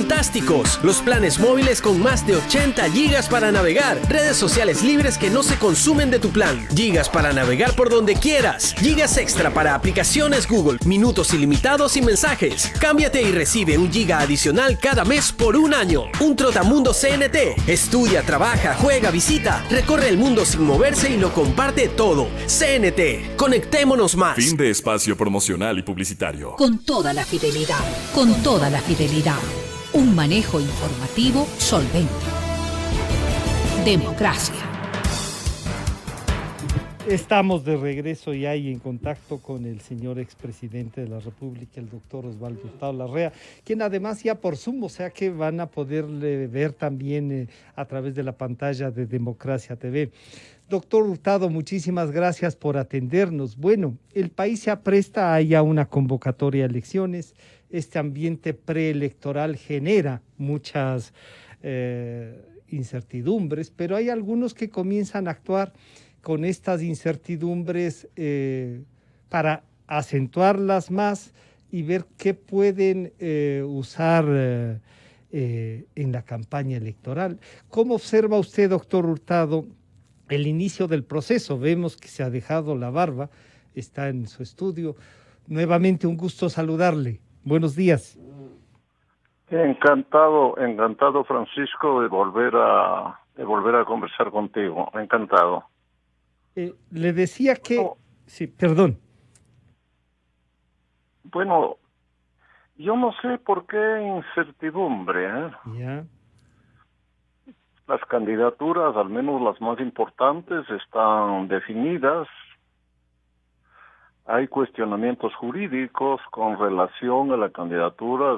fantásticos. Los planes móviles con más de 80 gigas para navegar. Redes sociales libres que no se consumen de tu plan. Gigas para navegar por donde quieras. Gigas extra para aplicaciones Google. Minutos ilimitados y mensajes. Cámbiate y recibe 1 giga adicional cada mes por 1 año. Un Trotamundo CNT. Estudia, trabaja, juega, visita. Recorre el mundo sin moverse y lo comparte todo. CNT. Conectémonos más. Fin de espacio promocional y publicitario. Con toda la fidelidad. Con toda la fidelidad. Un manejo informativo solvente. Democracia. Estamos de regreso ya y en contacto con el señor expresidente de la República, el doctor Osvaldo Hurtado Larrea, quien además ya por Zoom, o sea que van a poderle ver también a través de la pantalla de Democracia TV. Doctor Hurtado, muchísimas gracias por atendernos. Bueno, el país se apresta a ya una convocatoria a elecciones. Este ambiente preelectoral genera muchas incertidumbres, pero hay algunos que comienzan a actuar con estas incertidumbres para acentuarlas más y ver qué pueden usar en la campaña electoral. ¿Cómo observa usted, doctor Hurtado, el inicio del proceso? Vemos que se ha dejado la barba, está en su estudio. Nuevamente un gusto saludarle. Buenos días. Encantado, Francisco, de volver a conversar contigo. Encantado. Le decía que... No. Sí, perdón. Bueno, yo no sé por qué incertidumbre, ¿eh? Ya. Las candidaturas, al menos las más importantes, están definidas. Hay cuestionamientos jurídicos con relación a la candidatura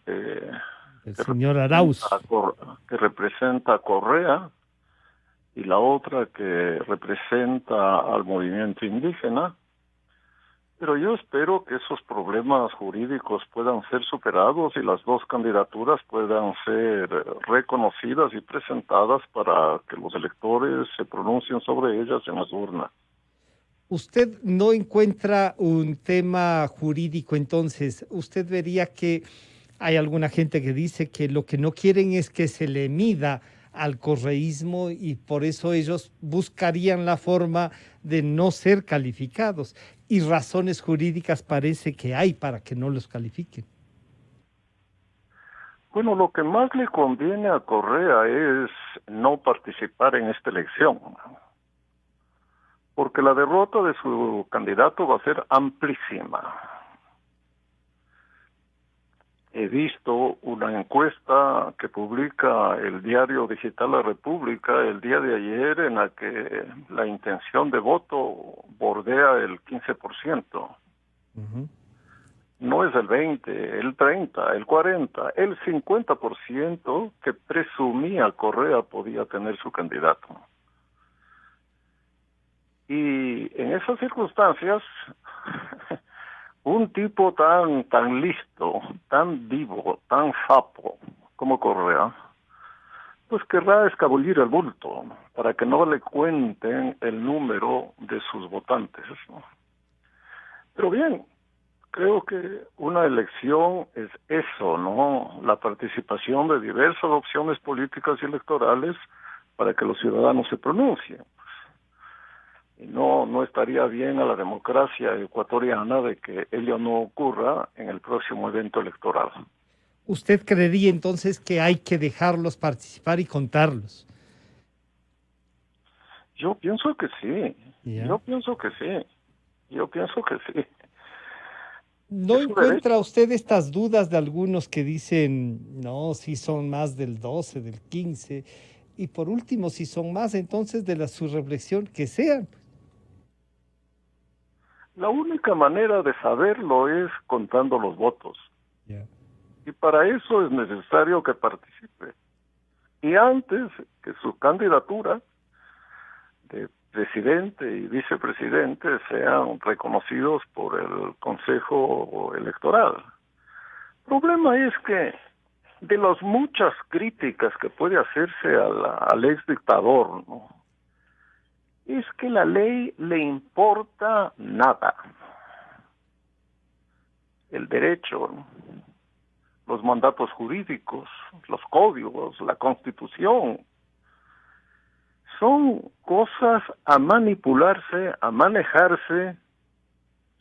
el señor Arauz, que representa a Correa, y la otra que representa al movimiento indígena. Pero yo espero que esos problemas jurídicos puedan ser superados y las dos candidaturas puedan ser reconocidas y presentadas para que los electores se pronuncien sobre ellas en las urnas. ¿Usted no encuentra un tema jurídico entonces? ¿Usted vería que hay alguna gente que dice que lo que no quieren es que se le mida al correísmo y por eso ellos buscarían la forma de no ser calificados? Y razones jurídicas parece que hay para que no los califiquen. Bueno, lo que más le conviene a Correa es no participar en esta elección, porque la derrota de su candidato va a ser amplísima. He visto una encuesta que publica el diario digital La República el día de ayer en la que la intención de voto bordea el 15%. Uh-huh. No es el 20, el 30, el 40, el 50% que presumía Correa podía tener su candidato. Y en esas circunstancias, un tipo tan listo, tan vivo, tan sapo como Correa, pues querrá escabullir el bulto para que no le cuenten el número de sus votantes, ¿no? Pero bien, creo que una elección es eso, ¿no? La participación de diversas opciones políticas y electorales para que los ciudadanos se pronuncien. Y no estaría bien a la democracia ecuatoriana de que ello no ocurra en el próximo evento electoral. ¿Usted creería entonces que hay que dejarlos participar y contarlos? Yo pienso que sí. Yeah. Yo pienso que sí. ¿No encuentra usted estas dudas de algunos que dicen, no, si son más del 12, del 15, y por último, si son más, entonces de su reflexión, que sean? La única manera de saberlo es contando los votos. Yeah. Y para eso es necesario que participe. Y antes que su candidatura de presidente y vicepresidente sean reconocidos por el Consejo Electoral. El problema es que de las muchas críticas que puede hacerse al ex dictador, ¿no?, es que la ley le importa nada. El derecho, ¿no?, los mandatos jurídicos, los códigos, la Constitución. Son cosas a manipularse, a manejarse,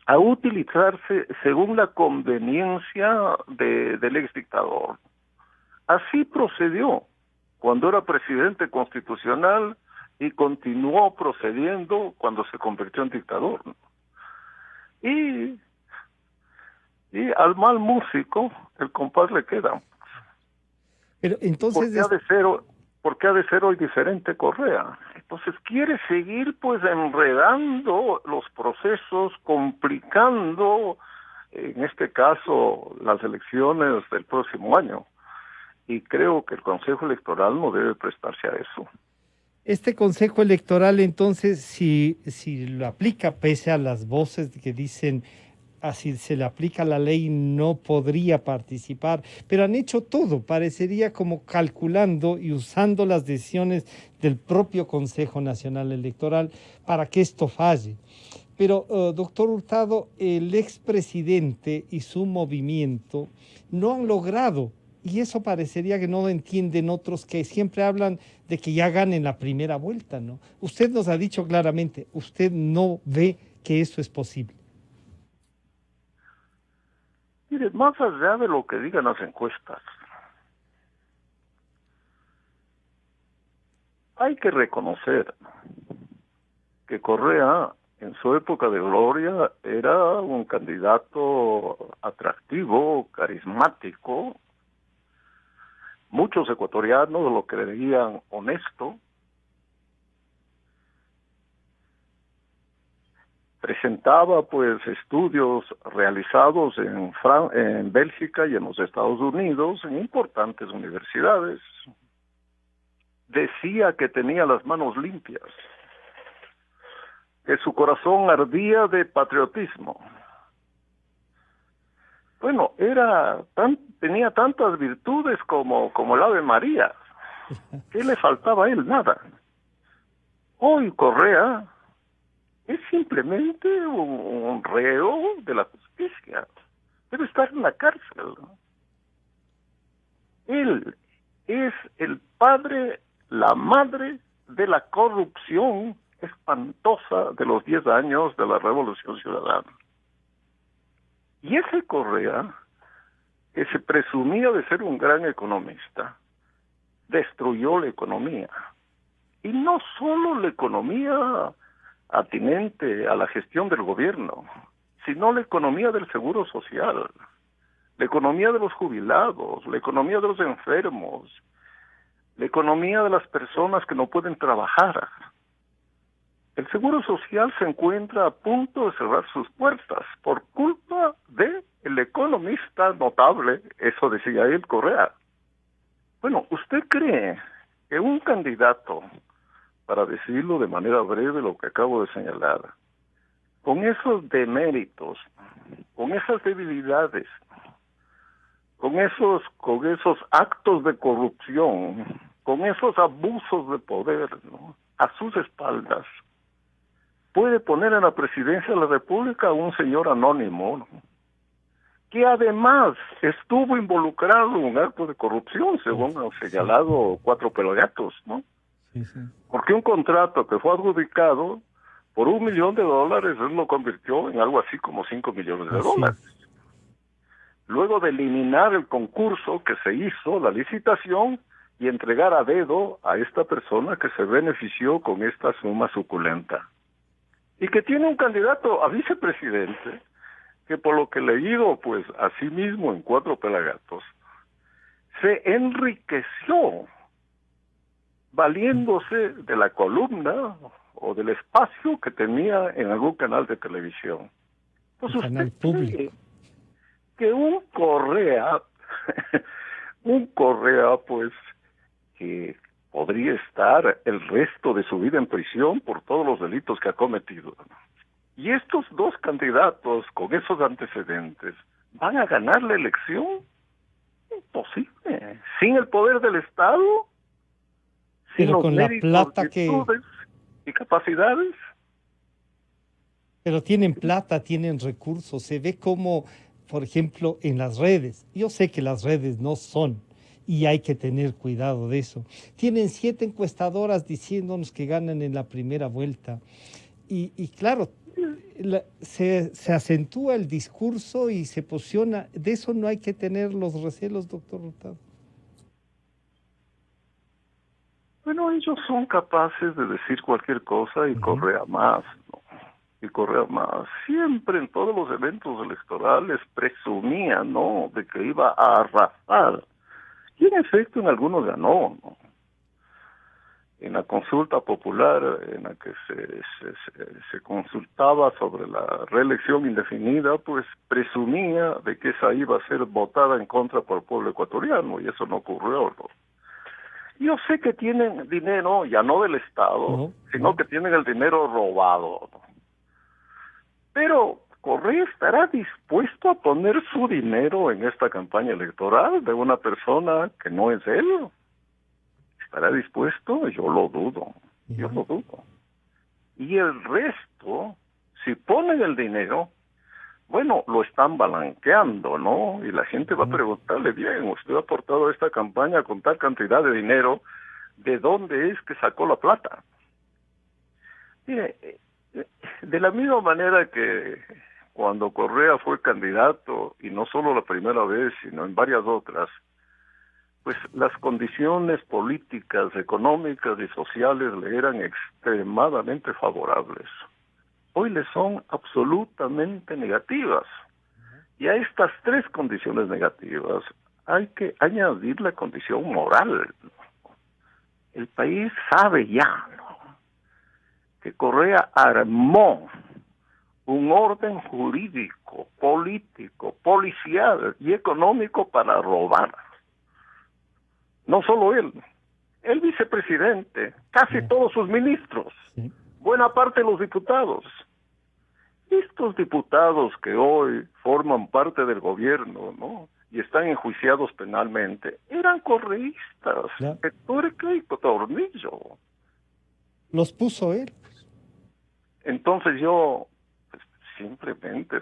a utilizarse según la conveniencia del exdictador. Así procedió cuando era presidente constitucional y continuó procediendo cuando se convirtió en dictador. Y al mal músico el compás le queda. Pero entonces ¿Por qué ha de ser hoy diferente Correa? Entonces quiere seguir pues enredando los procesos, complicando, en este caso, las elecciones del próximo año. Y creo que el Consejo Electoral no debe prestarse a eso. este Consejo Electoral, entonces, si lo aplica, pese a las voces que dicen así se le aplica la ley, no podría participar, pero han hecho todo, parecería como calculando y usando las decisiones del propio Consejo Nacional Electoral para que esto falle. Pero, doctor Hurtado, el expresidente y su movimiento no han logrado, y eso parecería que no lo entienden otros que siempre hablan de que ya ganen la primera vuelta, ¿no? Usted nos ha dicho claramente, usted no ve que eso es posible. Mire, más allá de lo que digan las encuestas, hay que reconocer que Correa, en su época de gloria, era un candidato atractivo, carismático. Muchos ecuatorianos lo creían honesto. Presentaba pues estudios realizados en Bélgica y en los Estados Unidos, en importantes universidades. Decía que tenía las manos limpias, que su corazón ardía de patriotismo. Bueno, tenía tantas virtudes como el Ave María. ¿Qué le faltaba a él? Nada. Hoy Correa es simplemente un reo de la justicia. Debe estar en la cárcel. Él es el padre, la madre de la corrupción espantosa de los 10 años de la Revolución Ciudadana. Y ese Correa, que se presumía de ser un gran economista, destruyó la economía. Y no solo la economía atinente a la gestión del gobierno, sino la economía del seguro social, la economía de los jubilados, la economía de los enfermos, la economía de las personas que no pueden trabajar. El seguro social se encuentra a punto de cerrar sus puertas por culpa de el economista notable, eso decía él, Correa. Bueno, ¿usted cree que un candidato, para decirlo de manera breve lo que acabo de señalar, con esos deméritos, con esas debilidades, con esos actos de corrupción, con esos abusos de poder, ¿no?, a sus espaldas, puede poner en la presidencia de la República a un señor anónimo, ¿no?, que además estuvo involucrado en un acto de corrupción, según han señalado 4 pelagatos, ¿no? Sí, sí. Porque un contrato que fue adjudicado por $1 millón, él lo convirtió en algo así como $5 millones. Luego de eliminar el concurso que se hizo, la licitación, y entregar a dedo a esta persona que se benefició con esta suma suculenta. Y que tiene un candidato a vicepresidente, que por lo que he leído, pues, a sí mismo en 4 pelagatos, se enriqueció valiéndose de la columna o del espacio que tenía en algún canal de televisión. Pues usted canal público. cree que un Correa, pues, que podría estar el resto de su vida en prisión por todos los delitos que ha cometido. Y estos 2 candidatos con esos antecedentes van a ganar la elección. Imposible. Sin el poder del Estado, sin Pero los con la méritos, plata virtudes y capacidades. Pero tienen plata, tienen recursos, se ve como por ejemplo, en las redes. Yo sé que las redes no son, y hay que tener cuidado de eso. Tienen 7 encuestadoras diciéndonos que ganan en la primera vuelta. Y claro, se acentúa el discurso y se posiciona. De eso no hay que tener los recelos, doctor Hurtado. Bueno, ellos son capaces de decir cualquier cosa y correr a más, ¿no? Y correr a más. Siempre en todos los eventos electorales presumían, ¿no?, de que iba a arrasar. Y en efecto en algunos ganó, ¿no? En la consulta popular en la que se consultaba sobre la reelección indefinida, pues presumía de que esa iba a ser votada en contra por el pueblo ecuatoriano, y eso no ocurrió, ¿no? Yo sé que tienen dinero, ya no del Estado, sino que tienen el dinero robado, ¿no? Pero Correa estará dispuesto a poner su dinero en esta campaña electoral de una persona que no es él. ¿Estará dispuesto? Yo lo dudo. Y el resto, si ponen el dinero, bueno, lo están balanceando, ¿no? Y la gente va a preguntarle, bien, usted ha aportado a esta campaña con tal cantidad de dinero, ¿de dónde es que sacó la plata? Mire, de la misma manera que cuando Correa fue candidato, y no solo la primera vez, sino en varias otras, pues las condiciones políticas, económicas y sociales le eran extremadamente favorables. Hoy le son absolutamente negativas. Y a estas 3 condiciones negativas hay que añadir la condición moral. El país sabe ya, ¿no?, que Correa armó un orden jurídico, político, policial y económico para robar. No solo él, el vicepresidente, casi todos sus ministros, buena parte de los diputados. Estos diputados que hoy forman parte del gobierno, ¿no?, y están enjuiciados penalmente, eran correístas, de tuerca y tornillo. Los puso él. Entonces yo, pues, simplemente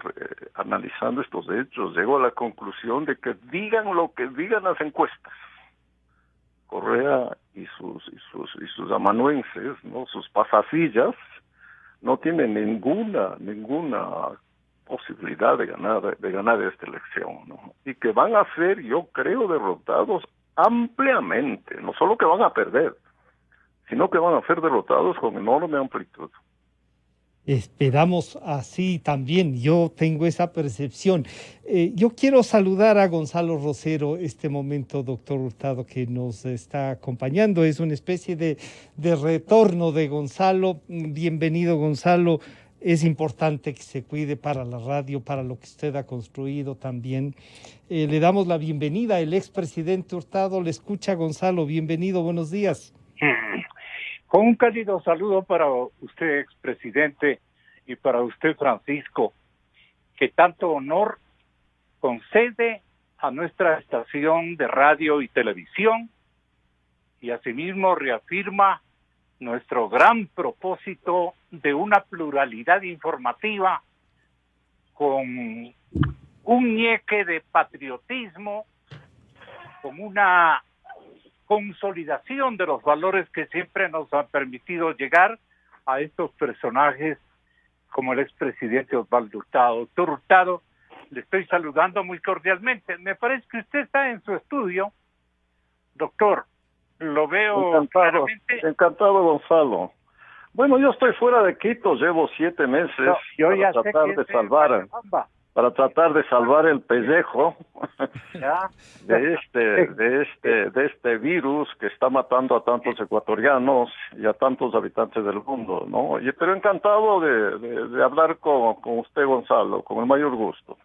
analizando estos hechos, llego a la conclusión de que digan lo que digan las encuestas, Correa y sus amanuenses, ¿no?, sus pasasillas, no tienen ninguna posibilidad de ganar esta elección, ¿no? Y que van a ser, yo creo, derrotados ampliamente. No solo que van a perder, sino que van a ser derrotados con enorme amplitud. Esperamos así también, yo tengo esa percepción. Yo quiero saludar a Gonzalo Rosero este momento, doctor Hurtado, que nos está acompañando. Es una especie de retorno de Gonzalo. Bienvenido, Gonzalo. Es importante que se cuide para la radio, para lo que usted ha construido también. Le damos la bienvenida al expresidente Hurtado. Le escucha Gonzalo. Bienvenido, buenos días. Con un cálido saludo para usted, expresidente, y para usted, Francisco, que tanto honor concede a nuestra estación de radio y televisión, y asimismo reafirma nuestro gran propósito de una pluralidad informativa con un ñeque de patriotismo, con una consolidación de los valores que siempre nos han permitido llegar a estos personajes como el expresidente Osvaldo Hurtado. Doctor Hurtado, le estoy saludando muy cordialmente. Me parece que usted está en su estudio. Doctor, lo veo claramente. Encantado, Gonzalo. Bueno, yo estoy fuera de Quito, llevo 7 meses para tratar de salvar el pellejo de este virus que está matando a tantos ecuatorianos y a tantos habitantes del mundo, ¿no? Pero encantado de hablar con usted, Gonzalo, con el mayor gusto.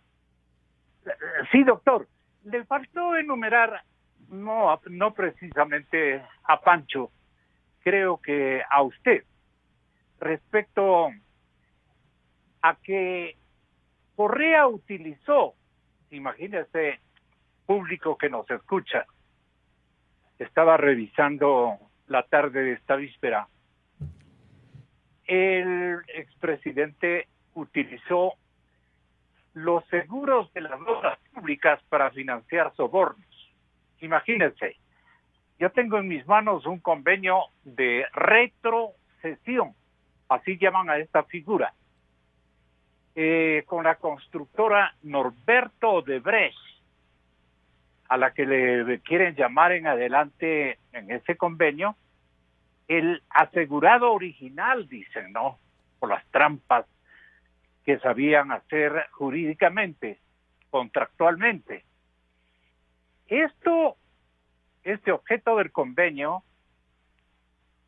Sí, doctor. Le faltó enumerar, no precisamente a Pancho, creo que a usted, respecto a que Correa utilizó, imagínese, público que nos escucha, estaba revisando la tarde de esta víspera, el expresidente utilizó los seguros de las obras públicas para financiar sobornos. Imagínense, yo tengo en mis manos un convenio de retrocesión, así llaman a esta figura, con la constructora Norberto Odebrecht, a la que le quieren llamar en adelante en ese convenio el asegurado original, dicen, ¿no? Por las trampas que sabían hacer jurídicamente, contractualmente. Este objeto del convenio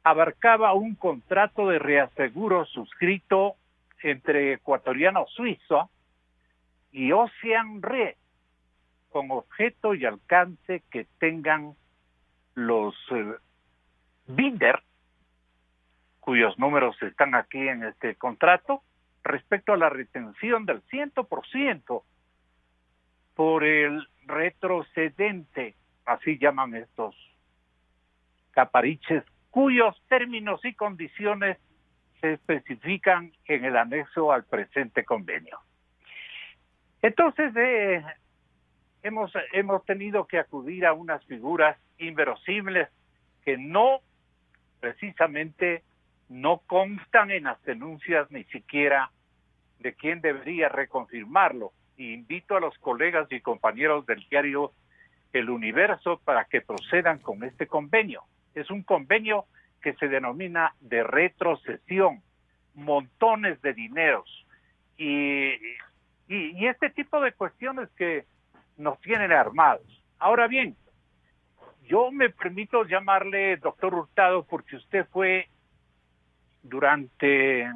abarcaba un contrato de reaseguro suscrito entre Ecuatoriano Suizo y Ocean Re, con objeto y alcance que tengan los binder, cuyos números están aquí en este contrato, respecto a la retención del 100% por el retrocedente, así llaman estos capariches, cuyos términos y condiciones se especifican en el anexo al presente convenio. Entonces, hemos tenido que acudir a unas figuras inverosímiles que precisamente no constan en las denuncias ni siquiera de quién debería reconfirmarlo. Y invito a los colegas y compañeros del diario El Universo para que procedan con este convenio. Es un convenio que se denomina de retrocesión, montones de dineros y este tipo de cuestiones que nos tienen armados. Ahora bien, yo me permito llamarle doctor Hurtado porque usted fue durante,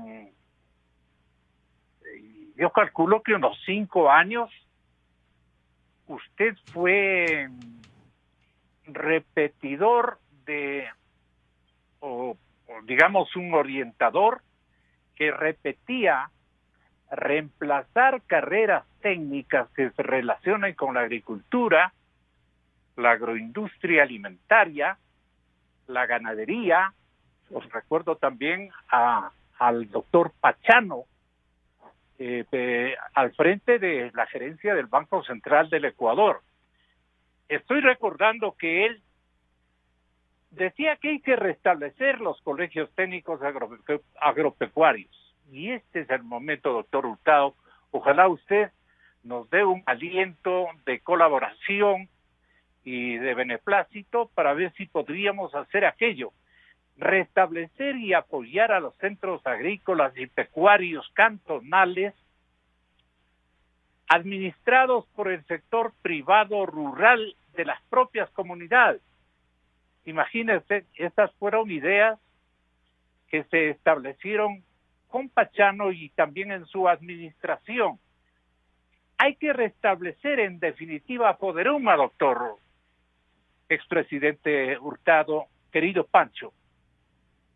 yo calculo que unos 5 años, usted fue repetidor o digamos un orientador que repetía reemplazar carreras técnicas que se relacionan con la agricultura, la agroindustria alimentaria, la ganadería. Os recuerdo también al doctor Pachano, al frente de la gerencia del Banco Central del Ecuador. Estoy recordando que él decía que hay que restablecer los colegios técnicos agropecuarios. Y este es el momento, doctor Hurtado. Ojalá usted nos dé un aliento de colaboración y de beneplácito para ver si podríamos hacer aquello. Restablecer y apoyar a los centros agrícolas y pecuarios cantonales administrados por el sector privado rural de las propias comunidades. Imagínense, estas fueron ideas que se establecieron con Pachano y también en su administración. Hay que restablecer en definitiva Poderuma, doctor expresidente Hurtado, querido Pancho.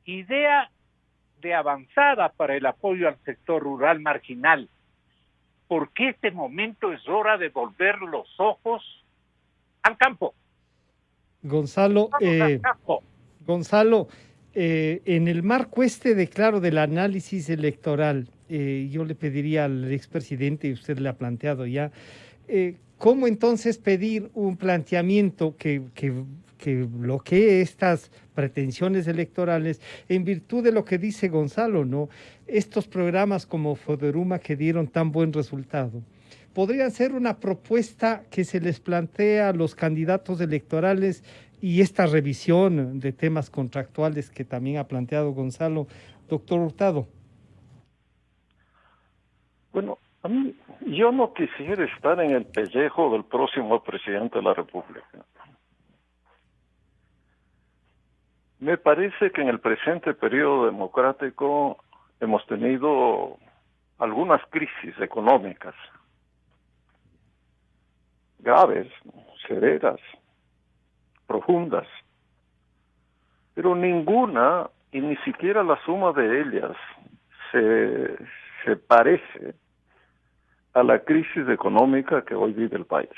Idea de avanzada para el apoyo al sector rural marginal, porque este momento es hora de volver los ojos al campo. Gonzalo, en el marco del análisis electoral, yo le pediría al expresidente, y usted le ha planteado ya, ¿cómo entonces pedir un planteamiento que bloquee estas pretensiones electorales en virtud de lo que dice Gonzalo, ¿no? Estos programas como Poderuma que dieron tan buen resultado podrían ser una propuesta que se les plantea a los candidatos electorales, y esta revisión de temas contractuales que también ha planteado Gonzalo. Doctor Hurtado. Bueno, a mí, yo no quisiera estar en el pellejo del próximo presidente de la República. Me parece que en el presente periodo democrático hemos tenido algunas crisis económicas graves, severas, profundas, pero ninguna, y ni siquiera la suma de ellas, se parece a la crisis económica que hoy vive el país.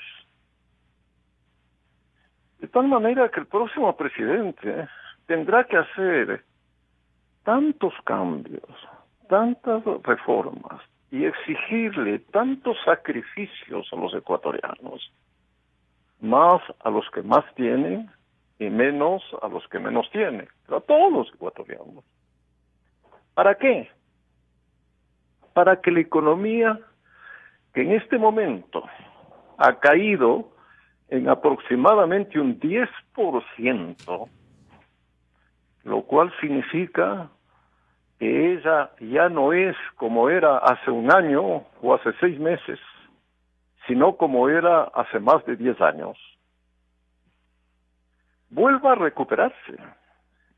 De tal manera que el próximo presidente tendrá que hacer tantos cambios, tantas reformas, y exigirle tantos sacrificios a los ecuatorianos, más a los que más tienen y menos a los que menos tienen, pero a todos los ecuatorianos. ¿Para qué? Para que la economía, que en este momento ha caído en aproximadamente un 10%, lo cual significa que ella ya no es como era hace un año o hace 6 meses, sino como era hace más de 10 años. Vuelva a recuperarse.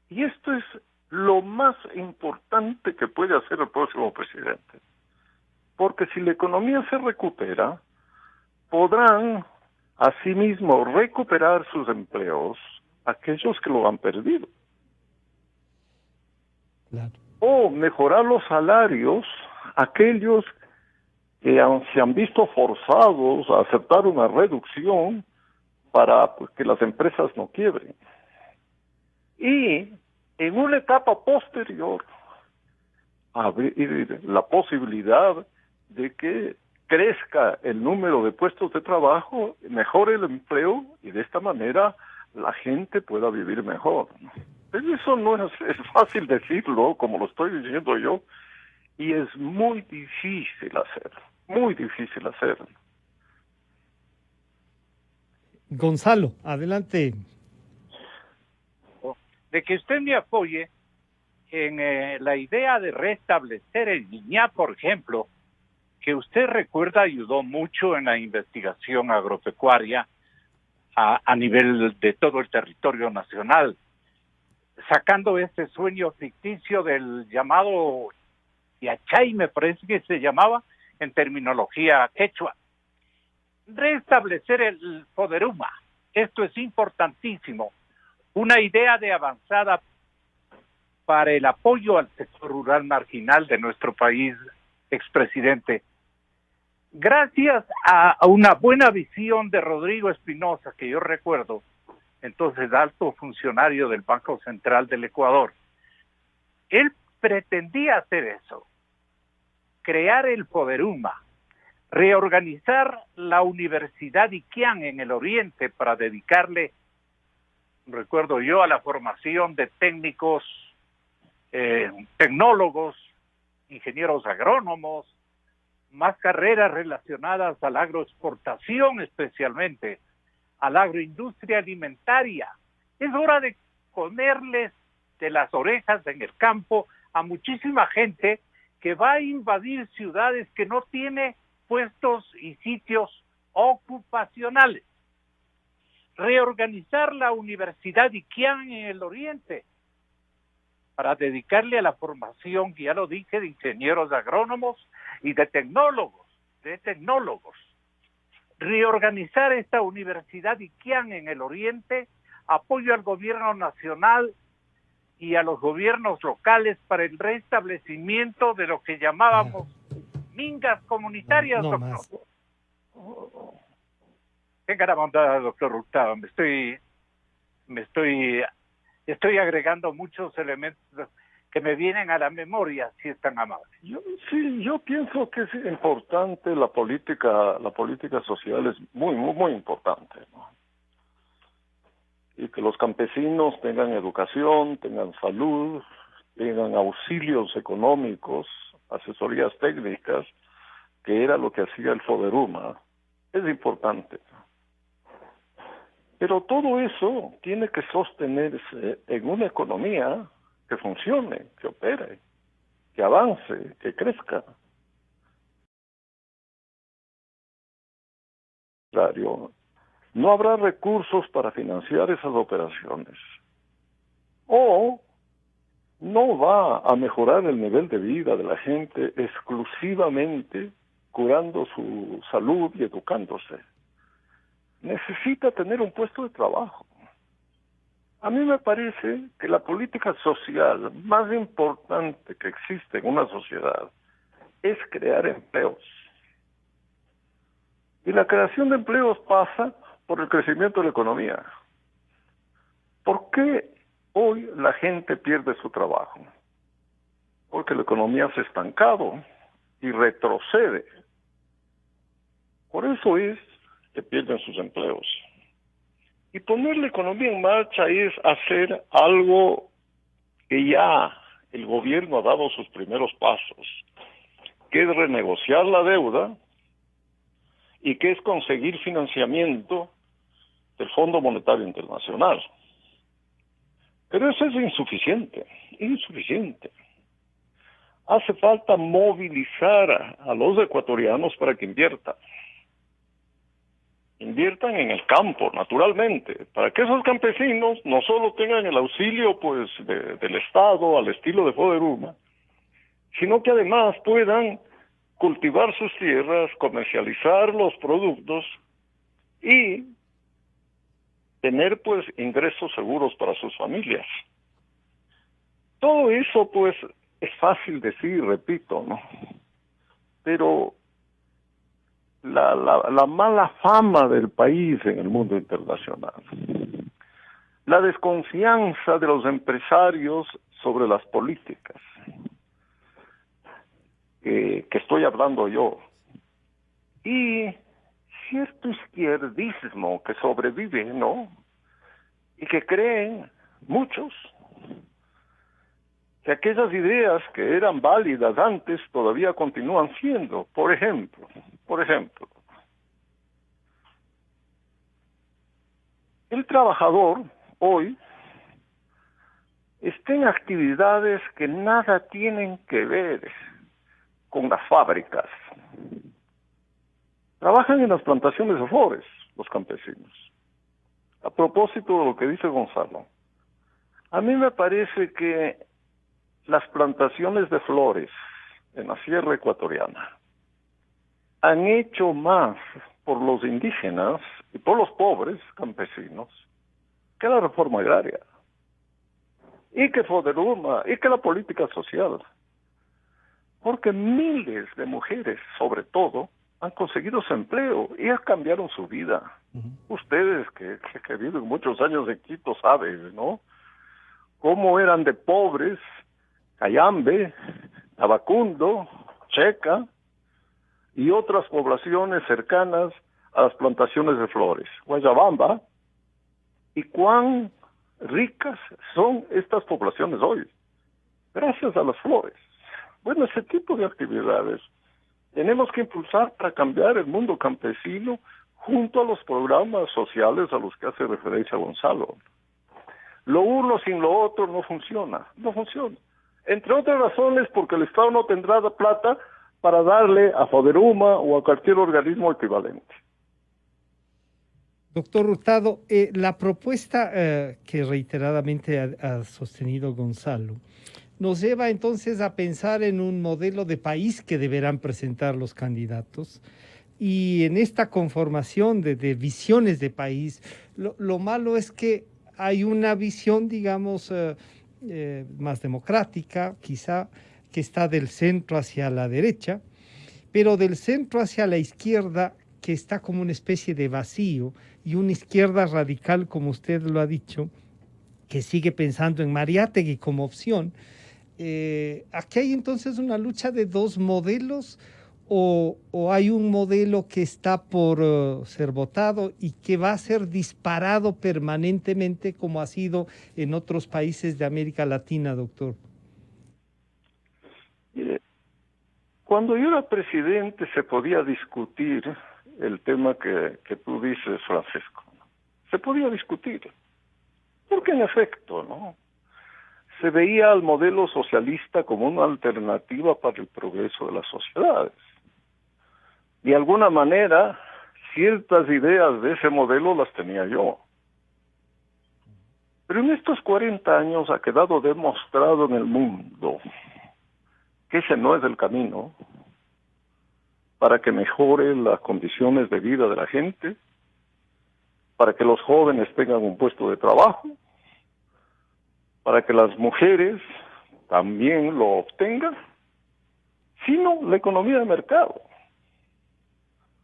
Y esto es lo más importante que puede hacer el próximo presidente. Porque si la economía se recupera, podrán asimismo recuperar sus empleos aquellos que lo han perdido. Claro. O mejorar los salarios aquellos que se han visto forzados a aceptar una reducción para que las empresas no quiebren. Y en una etapa posterior, abrir la posibilidad de que crezca el número de puestos de trabajo, mejore el empleo y de esta manera la gente pueda vivir mejor. Pero eso no es fácil decirlo, como lo estoy diciendo yo, y es muy difícil hacerlo, muy difícil hacerlo. Gonzalo, adelante. De que usted me apoye en la idea de restablecer el INAH, por ejemplo, que usted recuerda ayudó mucho en la investigación agropecuaria a nivel de todo el territorio nacional, sacando este sueño ficticio del llamado Yachay, me parece que se llamaba en terminología quechua. Restablecer el Foderuma, esto es importantísimo, una idea de avanzada para el apoyo al sector rural marginal de nuestro país, expresidente. Gracias a una buena visión de Rodrigo Espinosa, que yo recuerdo, entonces alto funcionario del Banco Central del Ecuador, él pretendía hacer eso, crear el Foderuma, reorganizar la Universidad Iquián en el Oriente para dedicarle, recuerdo yo, a la formación de técnicos, tecnólogos, ingenieros agrónomos, más carreras relacionadas a la agroexportación, especialmente a la agroindustria alimentaria. Es hora de ponerles de las orejas en el campo a muchísima gente que va a invadir ciudades que no tiene puestos y sitios ocupacionales. Reorganizar la Universidad Iquián en el Oriente para dedicarle a la formación, que ya lo dije, de ingenieros agrónomos y de tecnólogos. Reorganizar esta Universidad Iquián en el Oriente, apoyo al gobierno nacional y a los gobiernos locales para el restablecimiento de lo que llamábamos mingas comunitarias, doctor. Más. Tenga la bondad, doctor Hurtado, estoy agregando muchos elementos que me vienen a la memoria, si es tan amable. Yo pienso que es importante la política social es muy, muy, muy importante, ¿no? Y que los campesinos tengan educación, tengan salud, tengan auxilios económicos, asesorías técnicas, que era lo que hacía el Foderuma, es importante. Pero todo eso tiene que sostenerse en una economía que funcione, que opere, que avance, que crezca. Claro, no habrá recursos para financiar esas operaciones. O no va a mejorar el nivel de vida de la gente exclusivamente curando su salud y educándose. Necesita tener un puesto de trabajo. A mí me parece que la política social más importante que existe en una sociedad es crear empleos. Y la creación de empleos pasa por el crecimiento de la economía. ¿Por qué hoy la gente pierde su trabajo? Porque la economía se ha estancado y retrocede. Por eso es que pierden sus empleos. Y poner la economía en marcha es hacer algo que ya el gobierno ha dado sus primeros pasos, que es renegociar la deuda y que es conseguir financiamiento del Fondo Monetario Internacional. Pero eso es insuficiente. Hace falta movilizar a los ecuatorianos para que inviertan en el campo, naturalmente, para que esos campesinos no solo tengan el auxilio pues del Estado al estilo de Foderuma, sino que además puedan cultivar sus tierras, comercializar los productos y tener pues ingresos seguros para sus familias. Todo eso pues es fácil decir, repito, ¿no? Pero la mala fama del país en el mundo internacional, la desconfianza de los empresarios sobre las políticas, que estoy hablando yo, y cierto izquierdismo que sobrevive, ¿no? Y que creen muchos que aquellas ideas que eran válidas antes todavía continúan siendo. Por ejemplo, el trabajador hoy está en actividades que nada tienen que ver con las fábricas. Trabajan en las plantaciones de flores, los campesinos. A propósito de lo que dice Gonzalo, a mí me parece que las plantaciones de flores en la sierra ecuatoriana han hecho más por los indígenas y por los pobres campesinos que la reforma agraria, y que Foderuma, y que la política social. Porque miles de mujeres, sobre todo, han conseguido su empleo y ya cambiaron su vida. Ustedes que viven muchos años en Quito saben, ¿no? Cómo eran de pobres Cayambe, Tabacundo, Checa y otras poblaciones cercanas a las plantaciones de flores, Guayabamba, y cuán ricas son estas poblaciones hoy, gracias a las flores. Bueno, ese tipo de actividades tenemos que impulsar para cambiar el mundo campesino junto a los programas sociales a los que hace referencia Gonzalo. Lo uno sin lo otro no funciona. Entre otras razones porque el Estado no tendrá la plata para darle a Foderuma o a cualquier organismo equivalente. Doctor Hurtado, la propuesta que reiteradamente ha sostenido Gonzalo nos lleva entonces a pensar en un modelo de país que deberán presentar los candidatos, y en esta conformación de visiones de país, lo malo es que hay una visión, digamos, más democrática, quizá, que está del centro hacia la derecha, pero del centro hacia la izquierda, que está como una especie de vacío, y una izquierda radical, como usted lo ha dicho, que sigue pensando en Mariátegui como opción. ¿Aquí hay entonces una lucha de dos modelos o hay un modelo que está por ser votado y que va a ser disparado permanentemente como ha sido en otros países de América Latina, doctor? Cuando yo era presidente se podía discutir el tema que tú dices, Francisco. Se podía discutir. Porque en efecto, ¿no? Se veía al modelo socialista como una alternativa para el progreso de las sociedades. De alguna manera, ciertas ideas de ese modelo las tenía yo. Pero en estos 40 años ha quedado demostrado en el mundo que ese no es el camino para que mejore las condiciones de vida de la gente, para que los jóvenes tengan un puesto de trabajo, para que las mujeres también lo obtengan, sino la economía de mercado.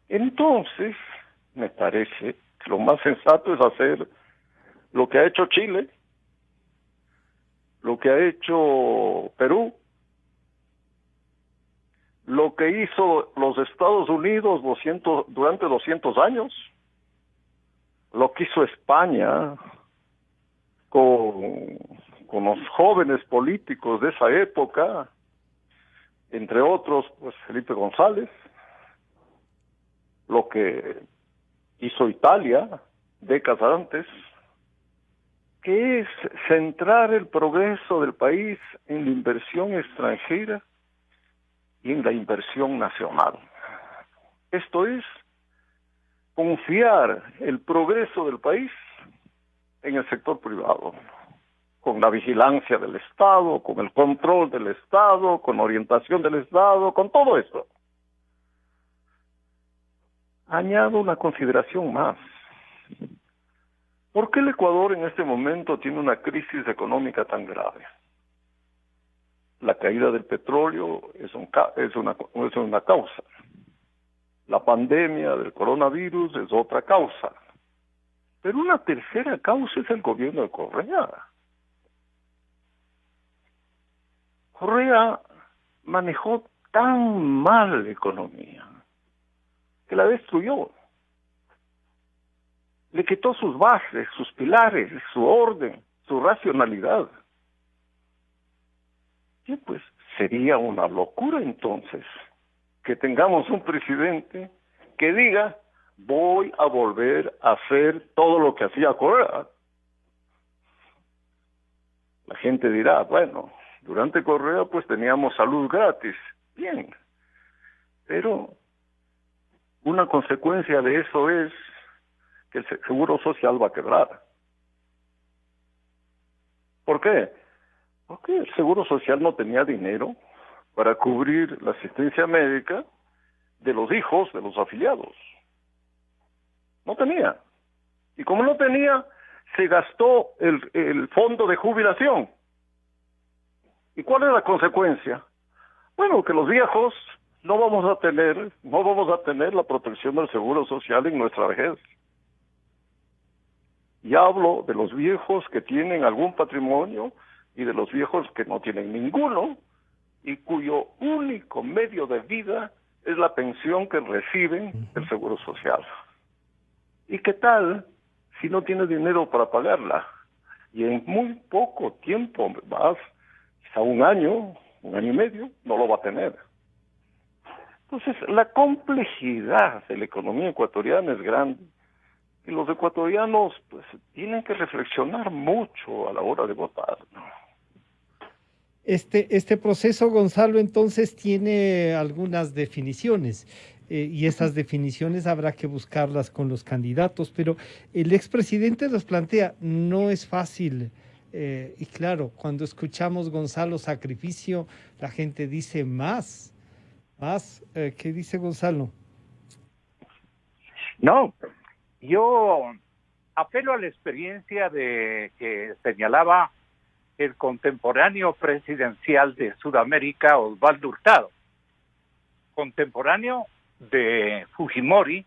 Entonces, me parece que lo más sensato es hacer lo que ha hecho Chile, lo que ha hecho Perú, lo que hizo los Estados Unidos durante 200 años, lo que hizo España con los jóvenes políticos de esa época, entre otros, pues Felipe González, lo que hizo Italia décadas antes, que es centrar el progreso del país en la inversión extranjera y en la inversión nacional. Esto es confiar el progreso del país en el sector privado, con la vigilancia del Estado, con el control del Estado, con orientación del Estado, con todo esto. Añado una consideración más. ¿Por qué el Ecuador en este momento tiene una crisis económica tan grave? La caída del petróleo es una causa. La pandemia del coronavirus es otra causa. Pero una tercera causa es el gobierno de Correa. Correa manejó tan mal la economía que la destruyó. Le quitó sus bases, sus pilares, su orden, su racionalidad. Y pues sería una locura entonces que tengamos un presidente que diga: voy a volver a hacer todo lo que hacía Correa. La gente dirá: bueno, durante Correa pues teníamos salud gratis. Bien, pero una consecuencia de eso es que el Seguro Social va a quebrar. ¿Por qué? Porque el Seguro Social no tenía dinero para cubrir la asistencia médica de los hijos de los afiliados. No tenía. Y como no tenía, se gastó el fondo de jubilación. ¿Y cuál es la consecuencia? Bueno, que los viejos no vamos a tener la protección del Seguro Social en nuestra vejez. Y hablo de los viejos que tienen algún patrimonio y de los viejos que no tienen ninguno y cuyo único medio de vida es la pensión que reciben del Seguro Social. ¿Y qué tal si no tiene dinero para pagarla? Y en muy poco tiempo más, quizá un año y medio, no lo va a tener. Entonces, la complejidad de la economía ecuatoriana es grande. Y los ecuatorianos pues tienen que reflexionar mucho a la hora de votar, ¿no? Este proceso, Gonzalo, entonces tiene algunas definiciones y esas definiciones habrá que buscarlas con los candidatos, pero el expresidente los plantea, no es fácil. Y claro, cuando escuchamos, Gonzalo, sacrificio, la gente dice más. ¿Qué dice Gonzalo? No, yo apelo a la experiencia de que señalaba el contemporáneo presidencial de Sudamérica, Osvaldo Hurtado, contemporáneo de Fujimori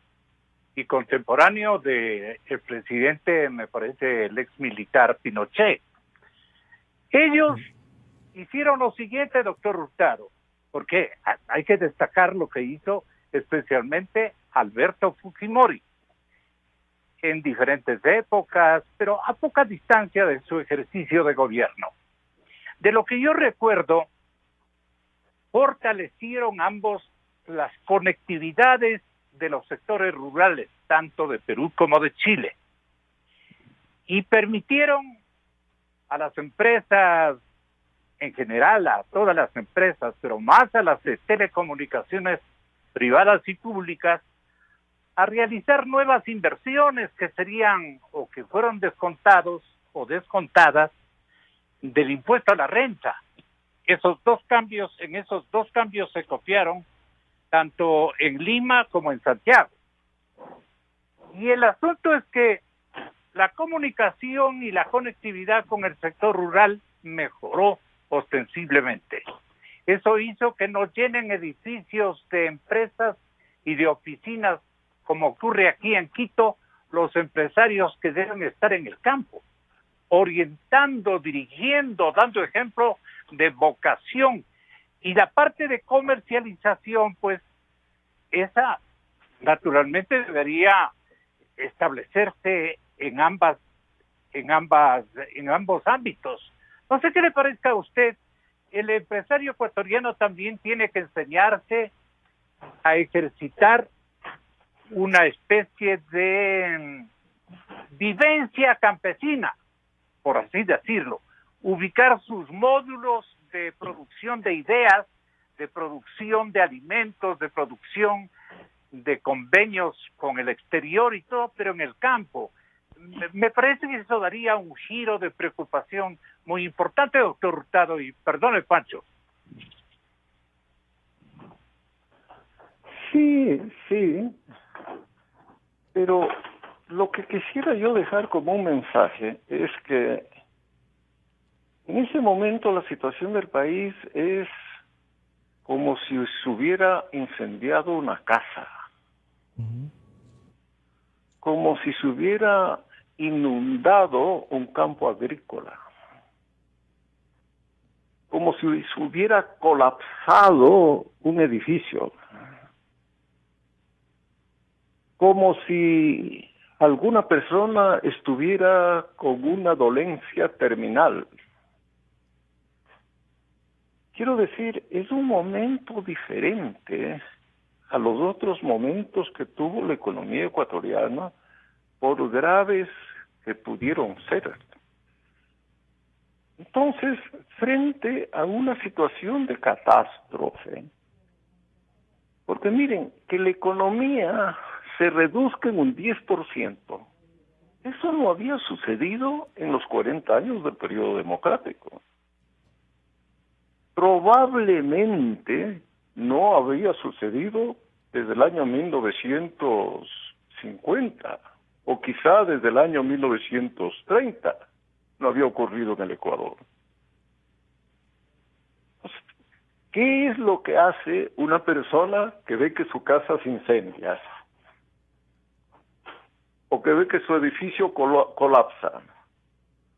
y contemporáneo del presidente, me parece, el ex militar Pinochet. Ellos hicieron lo siguiente, doctor Hurtado, porque hay que destacar lo que hizo especialmente Alberto Fujimori en diferentes épocas, pero a poca distancia de su ejercicio de gobierno. De lo que yo recuerdo, fortalecieron ambos las conectividades de los sectores rurales, tanto de Perú como de Chile, y permitieron a las empresas en general, a todas las empresas, pero más a las de telecomunicaciones privadas y públicas, a realizar nuevas inversiones que serían o que fueron descontados o descontadas del impuesto a la renta. En esos dos cambios se copiaron tanto en Lima como en Santiago. Y el asunto es que la comunicación y la conectividad con el sector rural mejoró ostensiblemente. Eso hizo que no llenen edificios de empresas y de oficinas como ocurre aquí en Quito, los empresarios que deben estar en el campo, orientando, dirigiendo, dando ejemplo de vocación Y la parte de comercialización, pues, esa naturalmente debería establecerse en ambos ámbitos. No sé qué le parezca a usted. El empresario ecuatoriano también tiene que enseñarse a ejercitar una especie de vivencia campesina, por así decirlo, ubicar sus módulos de producción de ideas, de producción de alimentos, de producción de convenios con el exterior y todo, pero en el campo. Me parece que eso daría un giro de preocupación muy importante, doctor Hurtado, y perdone, Pancho. Sí, pero lo que quisiera yo dejar como un mensaje es que en ese momento la situación del país es como si se hubiera incendiado una casa, como si se hubiera inundado un campo agrícola, como si se hubiera colapsado un edificio, como si alguna persona estuviera con una dolencia terminal. Quiero decir, es un momento diferente a los otros momentos que tuvo la economía ecuatoriana, por graves que pudieron ser. Entonces, frente a una situación de catástrofe, porque miren, que la economía se reduzca en un 10%, eso no había sucedido en los 40 años del periodo democrático. Probablemente no había sucedido desde el año 1950, o quizá desde el año 1930 no había ocurrido en el Ecuador. ¿Qué es lo que hace una persona que ve que su casa se incendia? O que ve que su edificio colapsa,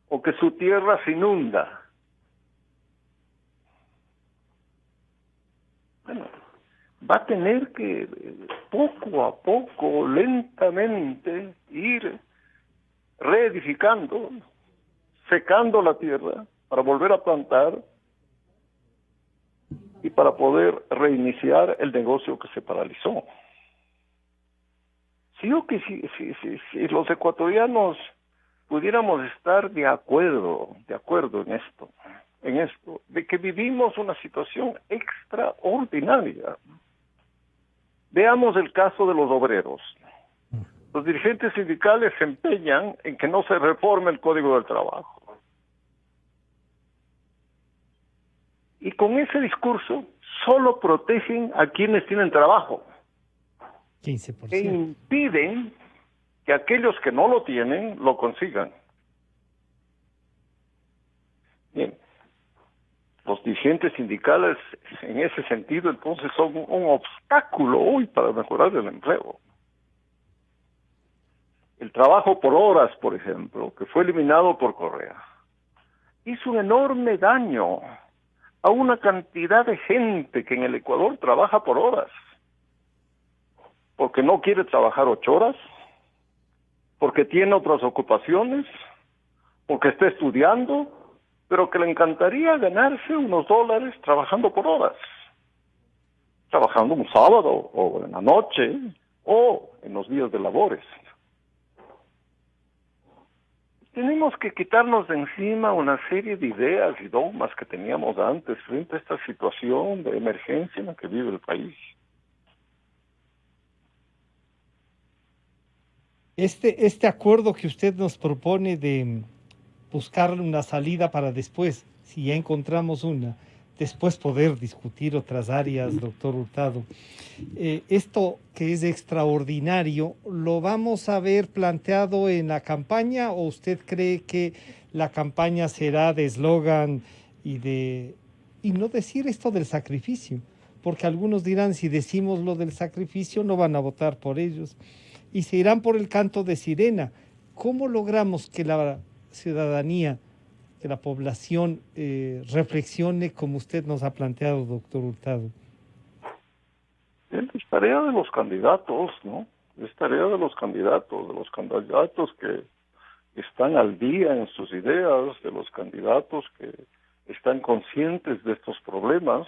o que su tierra se inunda. Bueno, va a tener que poco a poco, lentamente, ir reedificando, secando la tierra para volver a plantar y para poder reiniciar el negocio que se paralizó. Si los ecuatorianos pudiéramos estar de acuerdo en esto, de que vivimos una situación extraordinaria. Veamos el caso de los obreros. Los dirigentes sindicales se empeñan en que no se reforme el Código del Trabajo. Y con ese discurso solo protegen a quienes tienen trabajo. 15%. E impiden que aquellos que no lo tienen lo consigan. Bien, los dirigentes sindicales en ese sentido entonces son un obstáculo hoy para mejorar el empleo. El trabajo por horas, por ejemplo, que fue eliminado por Correa, hizo un enorme daño a una cantidad de gente que en el Ecuador trabaja por horas, porque no quiere trabajar 8 horas, porque tiene otras ocupaciones, porque está estudiando, pero que le encantaría ganarse unos dólares trabajando por horas, trabajando un sábado o en la noche o en los días de labores. Tenemos que quitarnos de encima una serie de ideas y dogmas que teníamos antes frente a esta situación de emergencia en la que vive el país. Este acuerdo que usted nos propone de buscar una salida para después, si ya encontramos una, después poder discutir otras áreas, doctor Hurtado. Esto que es extraordinario, ¿lo vamos a ver planteado en la campaña o usted cree que la campaña será de eslogan y no decir esto del sacrificio? Porque algunos dirán, si decimos lo del sacrificio, no van a votar por ellos y se irán por el canto de sirena. ¿Cómo logramos que la ciudadanía que la población reflexione como usted nos ha planteado, doctor Hurtado? Es tarea de los candidatos, ¿no? Es tarea de los candidatos que están al día en sus ideas, de los candidatos que están conscientes de estos problemas,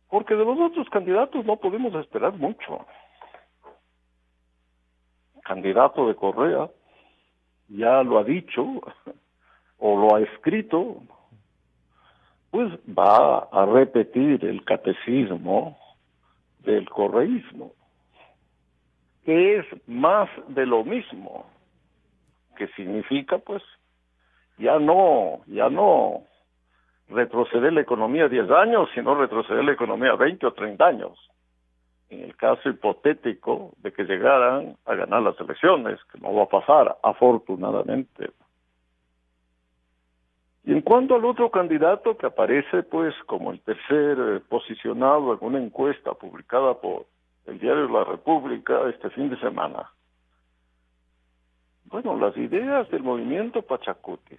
porque de los otros candidatos no podemos esperar mucho. El candidato de Correa ya lo ha dicho o lo ha escrito, pues va a repetir el catecismo del correísmo, que es más de lo mismo, que significa pues ya no retroceder la economía 10 años, sino retroceder la economía 20 o 30 años, en el caso hipotético de que llegaran a ganar las elecciones, que no va a pasar, afortunadamente. Y en cuanto al otro candidato que aparece pues como el tercer posicionado en una encuesta publicada por el diario La República este fin de semana, bueno, las ideas del movimiento Pachacuti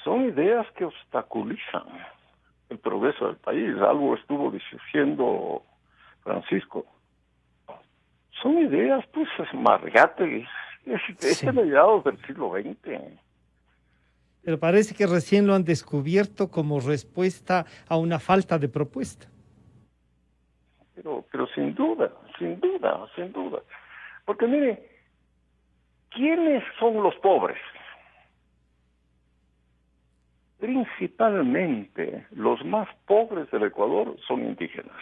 son ideas que obstaculizan el progreso del país. Algo estuvo diciendo Francisco. Son ideas, pues, Margate, Sí. mediados del siglo XX. Pero parece que recién lo han descubierto como respuesta a una falta de propuesta. Pero sin duda. Porque mire, ¿quiénes son los pobres? Principalmente los más pobres del Ecuador son indígenas.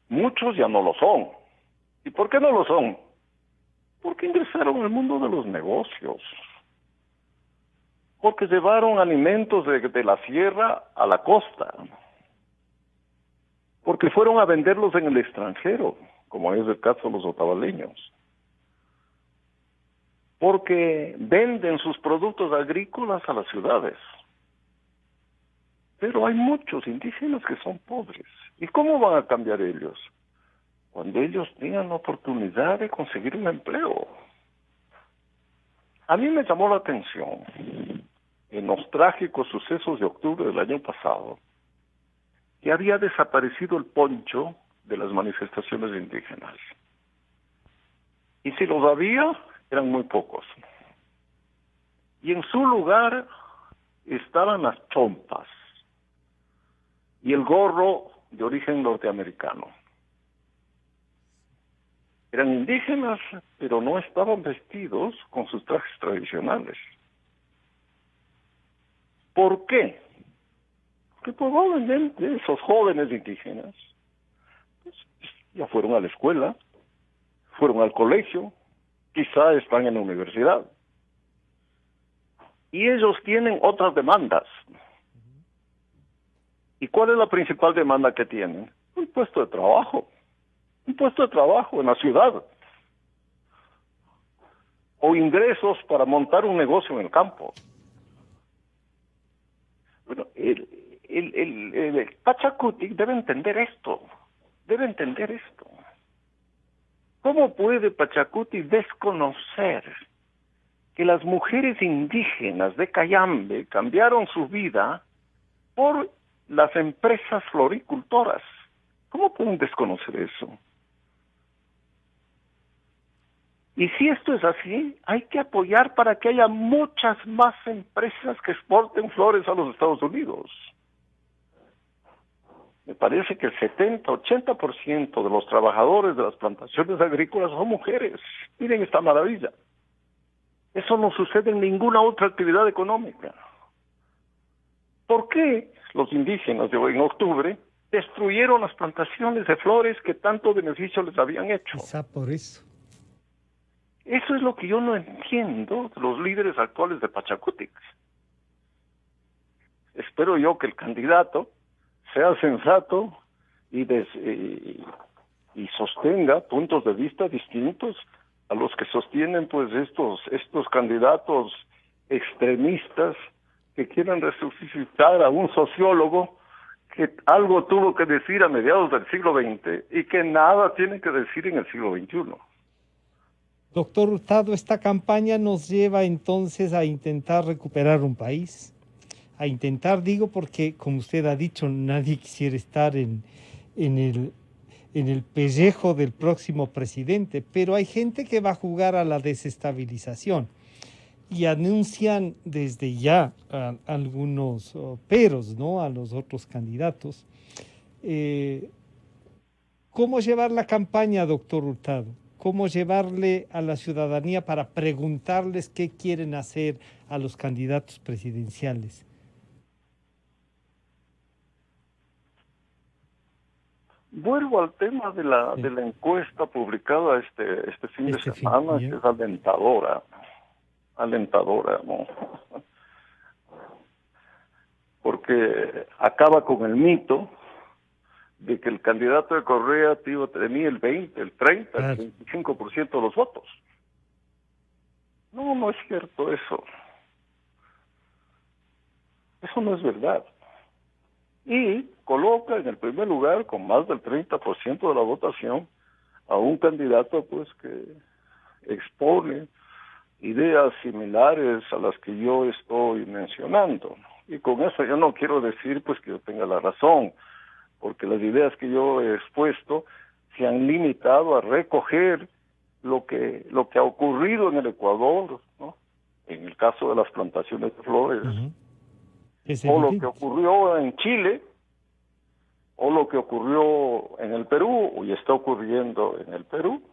Muchos ya no lo son. ¿Y por qué no lo son? Porque ingresaron al mundo de los negocios. Porque llevaron alimentos de la sierra a la costa. Porque fueron a venderlos en el extranjero, como es el caso de los otavaleños. Porque venden sus productos agrícolas a las ciudades. Pero hay muchos indígenas que son pobres. ¿Y cómo van a cambiar ellos? Cuando ellos tengan la oportunidad de conseguir un empleo. A mí me llamó la atención, en los trágicos sucesos de octubre del año pasado, que había desaparecido el poncho de las manifestaciones indígenas. Y si los había, eran muy pocos. Y en su lugar estaban las chompas y el gorro de origen norteamericano. Eran indígenas, pero no estaban vestidos con sus trajes tradicionales. ¿Por qué? Porque probablemente esos jóvenes indígenas pues, ya fueron a la escuela, fueron al colegio, quizá están en la universidad. Y ellos tienen otras demandas. ¿Y cuál es la principal demanda que tienen? Un puesto de trabajo. Un puesto de trabajo en la ciudad. O ingresos para montar un negocio en el campo. Bueno, el Pachacuti debe entender esto. ¿Cómo puede Pachacuti desconocer que las mujeres indígenas de Cayambe cambiaron su vida por las empresas floricultoras? ¿Cómo pueden desconocer eso? Y si esto es así, hay que apoyar para que haya muchas más empresas que exporten flores a los Estados Unidos. Me parece que el 70-80% de los trabajadores de las plantaciones agrícolas son mujeres. Miren esta maravilla. Eso no sucede en ninguna otra actividad económica. ¿Por qué los indígenas en octubre destruyeron las plantaciones de flores que tanto beneficio les habían hecho? Quizá por eso. Eso es lo que yo no entiendo de los líderes actuales de Pachacuti. Espero yo que el candidato sea sensato y sostenga puntos de vista distintos a los que sostienen pues estos candidatos extremistas que quieren resucitar a un sociólogo que algo tuvo que decir a mediados del siglo XX y que nada tiene que decir en el siglo XXI. Doctor Hurtado, esta campaña nos lleva entonces a intentar recuperar un país, a intentar, digo, porque como usted ha dicho, nadie quisiera estar en el pellejo del próximo presidente, pero hay gente que va a jugar a la desestabilización y anuncian desde ya algunos peros, ¿no?, a los otros candidatos. ¿Cómo llevar la campaña, doctor Hurtado? ¿Cómo llevarle a la ciudadanía para preguntarles qué quieren hacer a los candidatos presidenciales? Vuelvo al tema de la encuesta publicada este fin de semana, que es alentadora, ¿no? Porque acaba con el mito de que el candidato de Correa tenía el 20, el 30, claro, el 25% de los votos. No, no es cierto eso. Eso no es verdad. Y coloca en el primer lugar, con más del 30% de la votación, a un candidato pues que expone ideas similares a las que yo estoy mencionando. Y con eso yo no quiero decir pues que yo tenga la razón, porque las ideas que yo he expuesto se han limitado a recoger lo que ha ocurrido en el Ecuador, ¿no? En el caso de las plantaciones de flores, o lo que ocurrió en Chile, o lo que ocurrió en el Perú, o ya está ocurriendo en el Perú,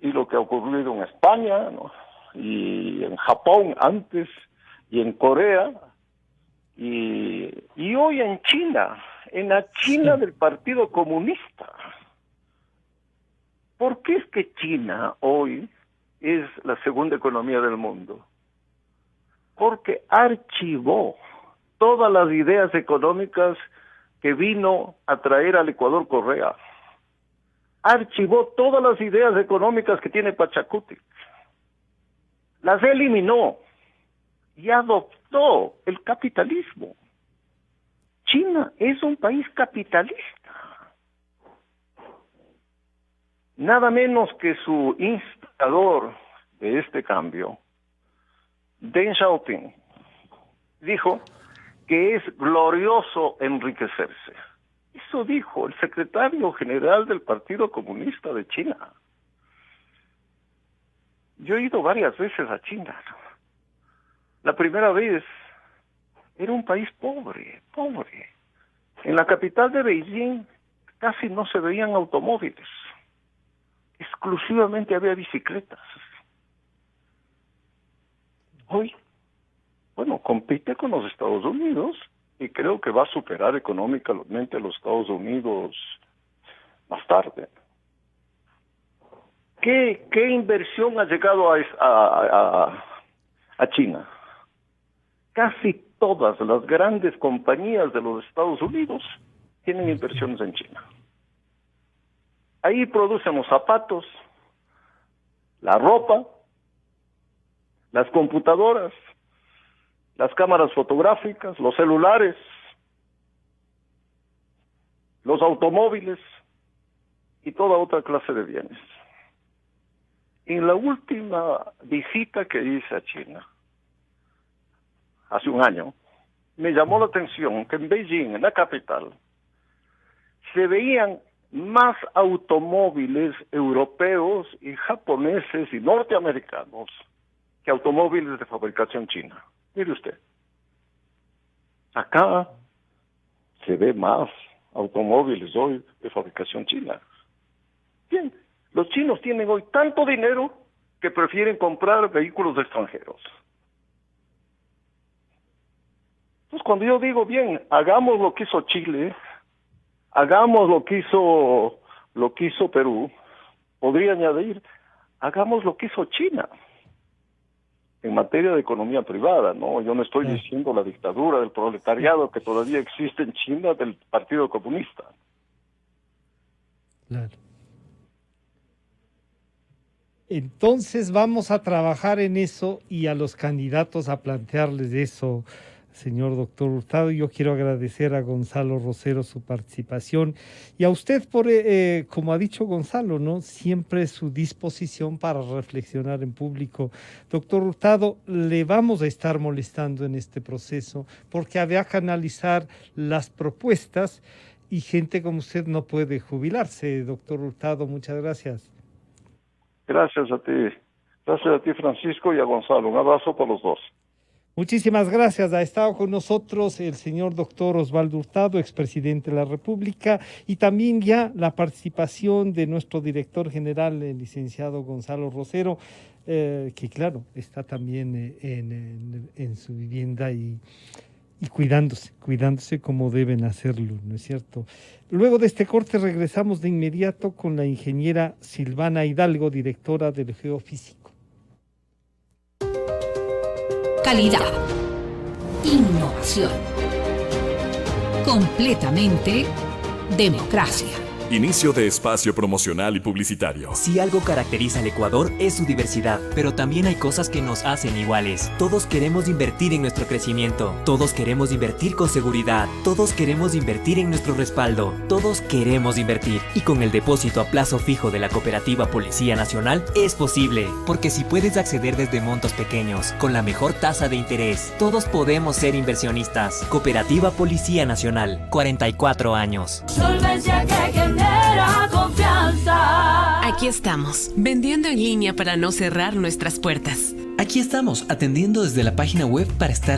y lo que ha ocurrido en España, ¿no?, y en Japón antes, y en Corea, y hoy en China, en la China del Partido Comunista. ¿Por qué es que China hoy es la segunda economía del mundo? Porque archivó todas las ideas económicas que vino a traer al Ecuador Correa. Archivó todas las ideas económicas que tiene Pachacuti. Las eliminó y adoptó el capitalismo. China es un país capitalista. Nada menos que su instigador de este cambio, Deng Xiaoping, dijo que es glorioso enriquecerse. Eso dijo el secretario general del Partido Comunista de China. Yo he ido varias veces a China. La primera vez era un país pobre. En la capital de Beijing casi no se veían automóviles. Exclusivamente había bicicletas. Hoy, bueno, compite con los Estados Unidos y creo que va a superar económicamente a los Estados Unidos más tarde. ¿Qué inversión ha llegado a China? Casi todas las grandes compañías de los Estados Unidos tienen inversiones en China. Ahí producen los zapatos, la ropa, las computadoras, las cámaras fotográficas, los celulares, los automóviles y toda otra clase de bienes. En la última visita que hice a China, hace un año, me llamó la atención que en Beijing, en la capital, se veían más automóviles europeos y japoneses y norteamericanos que automóviles de fabricación china. Mire usted, acá se ve más automóviles hoy de fabricación china. Bien, los chinos tienen hoy tanto dinero que prefieren comprar vehículos extranjeros. Entonces, cuando yo digo, bien, hagamos lo que hizo Chile, hagamos lo que hizo Perú, podría añadir, hagamos lo que hizo China en materia de economía privada, ¿no? Yo no estoy diciendo la dictadura del proletariado que todavía existe en China del Partido Comunista. Claro. Entonces vamos a trabajar en eso y a los candidatos a plantearles eso, señor doctor Hurtado. Yo quiero agradecer a Gonzalo Rosero su participación y a usted por, como ha dicho Gonzalo, ¿no? Siempre su disposición para reflexionar en público. Doctor Hurtado, le vamos a estar molestando en este proceso porque había que analizar las propuestas y gente como usted no puede jubilarse. Doctor Hurtado, muchas gracias. Gracias a ti. Gracias a ti, Francisco, y a Gonzalo. Un abrazo para los dos. Muchísimas gracias. Ha estado con nosotros el señor doctor Osvaldo Hurtado, expresidente de la República, y también ya la participación de nuestro director general, el licenciado Gonzalo Rosero, que claro, está también en su vivienda y cuidándose como deben hacerlo, ¿no es cierto? Luego de este corte regresamos de inmediato con la ingeniera Silvana Hidalgo, directora del Geofísico. Calidad. Innovación. Completamente democracia. Inicio de espacio promocional y publicitario. Si algo caracteriza al Ecuador es su diversidad, pero también hay cosas que nos hacen iguales. Todos queremos invertir en nuestro crecimiento, todos queremos invertir con seguridad, todos queremos invertir en nuestro respaldo, todos queremos invertir. Y con el depósito a plazo fijo de la Cooperativa Policía Nacional es posible, porque si puedes acceder desde montos pequeños, con la mejor tasa de interés, todos podemos ser inversionistas. Cooperativa Policía Nacional, 44 años. Solvencia que genera confianza. Aquí estamos, vendiendo en línea para no cerrar nuestras puertas. Aquí estamos, atendiendo desde la página web para estar